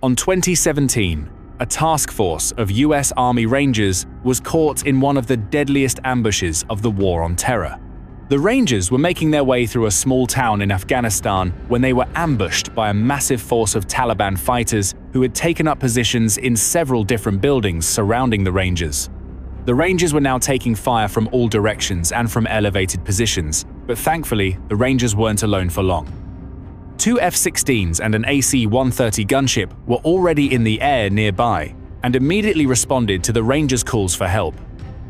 On 2017, a task force of US Army Rangers was caught in one of the deadliest ambushes of the War on Terror. The Rangers were making their way through a small town in Afghanistan when they were ambushed by a massive force of Taliban fighters who had taken up positions in several different buildings surrounding the Rangers. The Rangers were now taking fire from all directions and from elevated positions, but thankfully, the Rangers weren't alone for long. 2 F-16s and an AC-130 gunship were already in the air nearby and immediately responded to the Rangers' calls for help.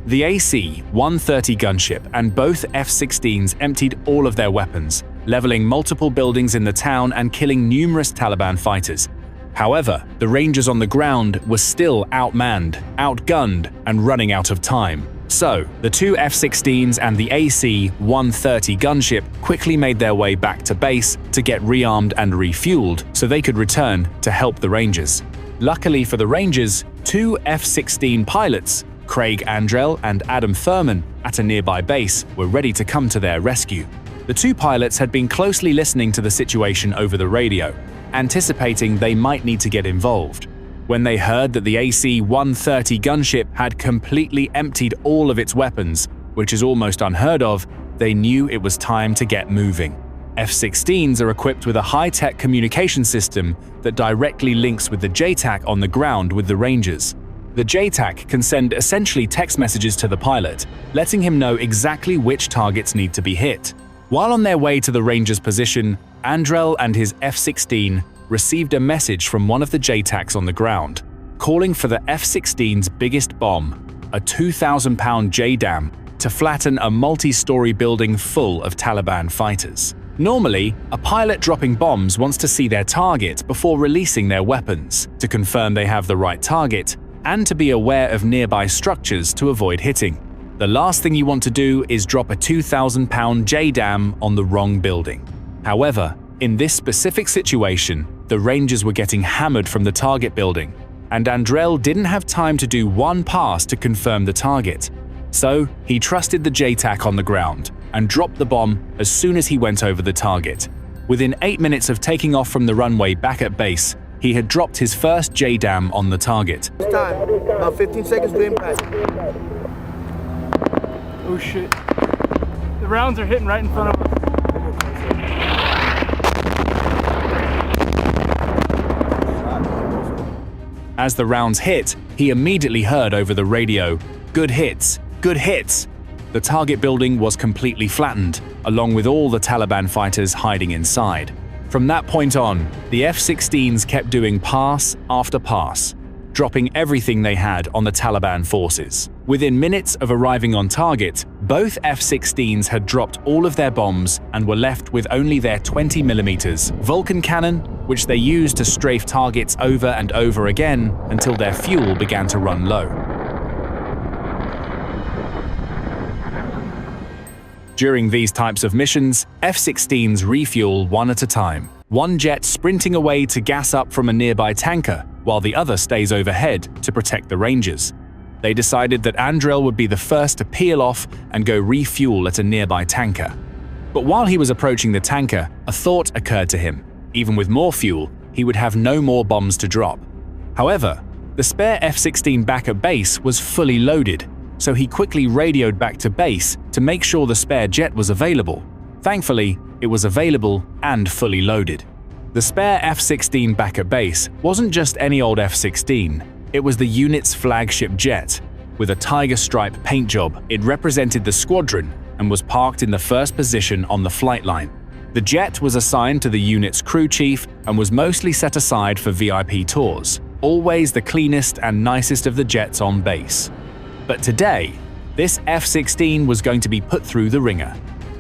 The AC-130 gunship and both F-16s emptied all of their weapons, leveling multiple buildings in the town and killing numerous Taliban fighters. However, the Rangers on the ground were still outmanned, outgunned, and running out of time. So, the 2 F-16s and the AC-130 gunship quickly made their way back to base to get rearmed and refueled so they could return to help the Rangers. Luckily for the Rangers, 2 F-16 pilots, Craig Andrell and Adam Thurman, at a nearby base were ready to come to their rescue. The 2 pilots had been closely listening to the situation over the radio, anticipating they might need to get involved. When they heard that the AC-130 gunship had completely emptied all of its weapons, which is almost unheard of, they knew it was time to get moving. F-16s are equipped with a high-tech communication system that directly links with the JTAC on the ground with the Rangers. The JTAC can send essentially text messages to the pilot, letting him know exactly which targets need to be hit. While on their way to the Rangers' position, Andrell and his F-16 received a message from one of the JTACs on the ground, calling for the F-16's biggest bomb, a 2,000-pound JDAM, to flatten a multi-story building full of Taliban fighters. Normally, a pilot dropping bombs wants to see their target before releasing their weapons, to confirm they have the right target, and to be aware of nearby structures to avoid hitting. The last thing you want to do is drop a 2,000-pound JDAM on the wrong building. However, in this specific situation, the Rangers were getting hammered from the target building, and Andrell didn't have time to do one pass to confirm the target. So, he trusted the JTAC on the ground and dropped the bomb as soon as he went over the target. Within 8 minutes of taking off from the runway back at base, he had dropped his first JDAM on the target. Time, about 15 seconds to impact. Oh shit. The rounds are hitting right in front of us. As the rounds hit, he immediately heard over the radio, "Good hits, good hits." The target building was completely flattened, along with all the Taliban fighters hiding inside. From that point on, the F-16s kept doing pass after pass, dropping everything they had on the Taliban forces. Within minutes of arriving on target, both F-16s had dropped all of their bombs and were left with only their 20mm Vulcan cannon, which they used to strafe targets over and over again until their fuel began to run low. During these types of missions, F-16s refuel one at a time, one jet sprinting away to gas up from a nearby tanker, while the other stays overhead to protect the Rangers. They decided that Andrell would be the first to peel off and go refuel at a nearby tanker. But while he was approaching the tanker, a thought occurred to him. Even with more fuel, he would have no more bombs to drop. However, the spare F-16 back at base was fully loaded, so he quickly radioed back to base to make sure the spare jet was available. Thankfully, it was available and fully loaded. The spare F-16 back at base wasn't just any old F-16, it was the unit's flagship jet. With a tiger stripe paint job, it represented the squadron and was parked in the first position on the flight line. The jet was assigned to the unit's crew chief and was mostly set aside for VIP tours, always the cleanest and nicest of the jets on base. But today, this F-16 was going to be put through the ringer.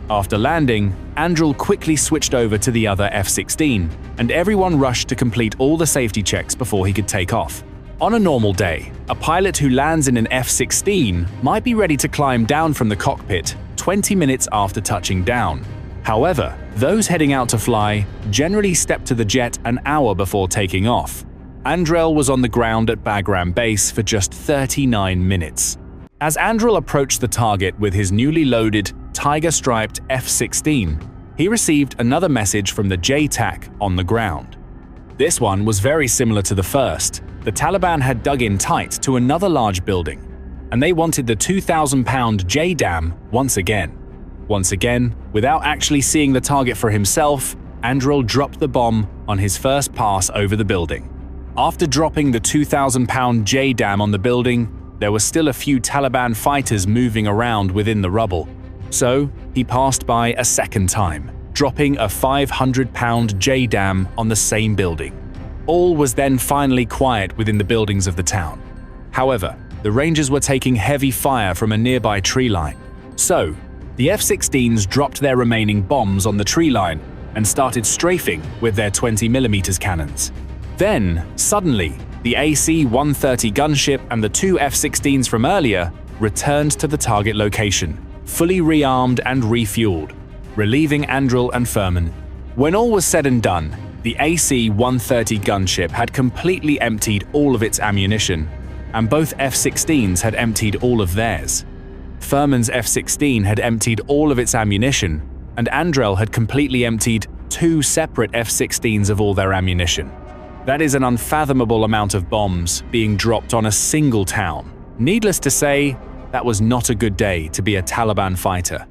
After landing, Andrell quickly switched over to the other F-16, and everyone rushed to complete all the safety checks before he could take off. On a normal day, a pilot who lands in an F-16 might be ready to climb down from the cockpit 20 minutes after touching down. However, those heading out to fly generally step to the jet an hour before taking off. Andrell was on the ground at Bagram Base for just 39 minutes. As Andrell approached the target with his newly loaded, tiger-striped F-16, he received another message from the JTAC on the ground. This one was very similar to the first. The Taliban had dug in tight to another large building, and they wanted the 2,000-pound J-Dam once again. Once again, without actually seeing the target for himself, Andril dropped the bomb on his first pass over the building. After dropping the 2,000-pound J-Dam on the building, there were still a few Taliban fighters moving around within the rubble. So, he passed by a second time, dropping a 500-pound J-Dam on the same building. All was then finally quiet within the buildings of the town. However, the Rangers were taking heavy fire from a nearby tree line. So, the F-16s dropped their remaining bombs on the tree line and started strafing with their 20mm cannons. Then, suddenly, the AC-130 gunship and the two F-16s from earlier returned to the target location, fully rearmed and refueled, relieving Andril and Furman. When all was said and done, the AC-130 gunship had completely emptied all of its ammunition, and both F-16s had emptied all of theirs. Furman's F-16 had emptied all of its ammunition, and Andril had completely emptied two separate F-16s of all their ammunition. That is an unfathomable amount of bombs being dropped on a single town. Needless to say, that was not a good day to be a Taliban fighter.